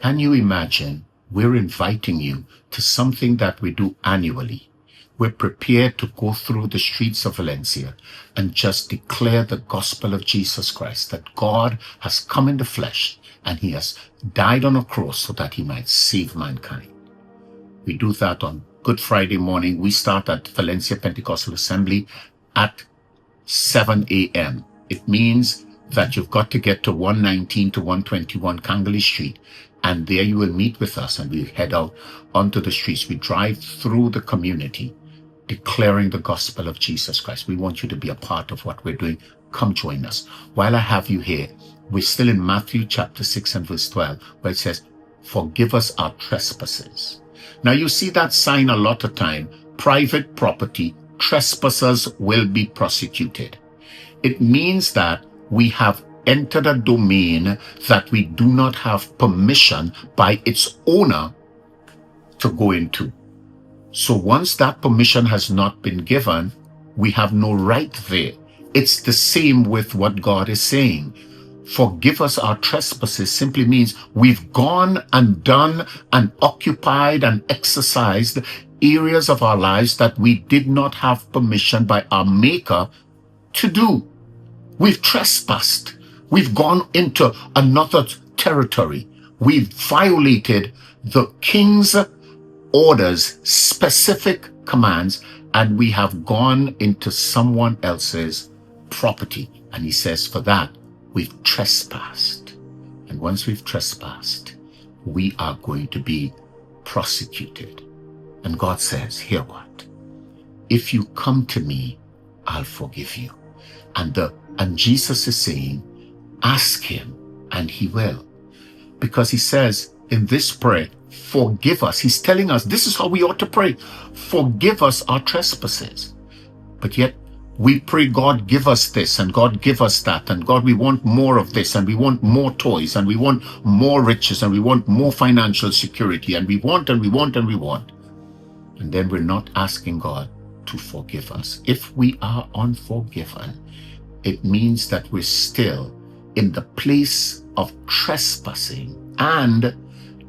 Can you imagine? We're inviting you to something that we do annually. We're prepared to go through the streets of Valencia and just declare the gospel of Jesus Christ, that God has come in the flesh and he has died on a cross so that he might save mankind. We do that on Good Friday morning. We start at Valencia Pentecostal Assembly at 7 a.m. It means that you've got to get to 119 to 121 Kangali Street, and there you will meet with us, and we head out onto the streets. We drive through the community declaring the gospel of Jesus Christ. We want you to be a part of what we're doing. Come join us. While I have you here, we're still in Matthew chapter 6 and verse 12, where it says, forgive us our trespasses. Now you see that sign a lot of time, private property, trespassers will be prosecuted. It means that we have entered a domain that we do not have permission by its owner to go into. So once that permission has not been given, we have no right there. It's the same with what God is saying. Forgive us our trespasses simply means we've gone and done and occupied and exercised areas of our lives that we did not have permission by our Maker to do. We've trespassed. We've gone into another territory. We've violated the king's orders, specific commands, and we have gone into someone else's property. And he says for that, we've trespassed. And once we've trespassed, we are going to be prosecuted. And God says, hear what? If you come to me, I'll forgive you. And Jesus is saying, ask him and he will. Because he says in this prayer, forgive us. He's telling us this is how we ought to pray. Forgive us our trespasses. But yet we pray, God, give us this and God, give us that. And God, we want more of this and we want more toys and we want more riches and we want more financial security and we want and we want and we want. And then we're not asking God to forgive us. If we are unforgiven, it means that we're still in the place of trespassing and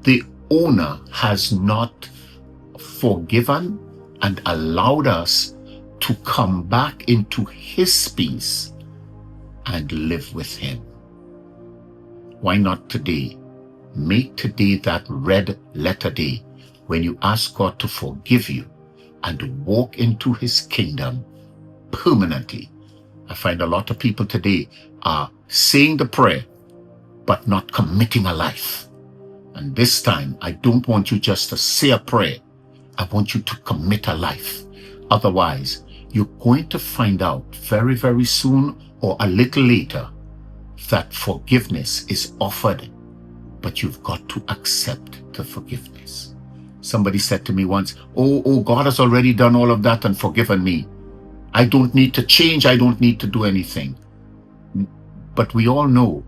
the owner has not forgiven and allowed us to come back into his peace and live with him. Why not today? Make today that red letter day when you ask God to forgive you and walk into his kingdom permanently. I find a lot of people today are saying the prayer, but not committing a life. And this time, I don't want you just to say a prayer. I want you to commit a life. Otherwise, you're going to find out very, very soon or a little later that forgiveness is offered, but you've got to accept the forgiveness. Somebody said to me once, oh, God has already done all of that and forgiven me. I don't need to change. I don't need to do anything. But we all know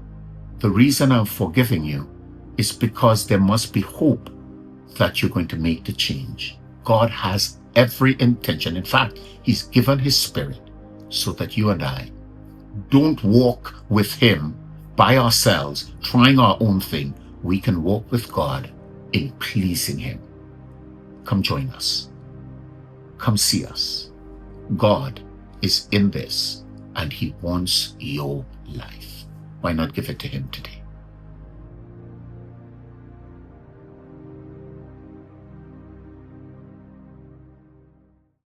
the reason I'm forgiving you is because there must be hope that you're going to make the change. God has every intention. In fact, he's given his spirit so that you and I don't walk with him by ourselves, trying our own thing. We can walk with God in pleasing him. Come join us. Come see us. God is in this and he wants your life. Why not give it to him today?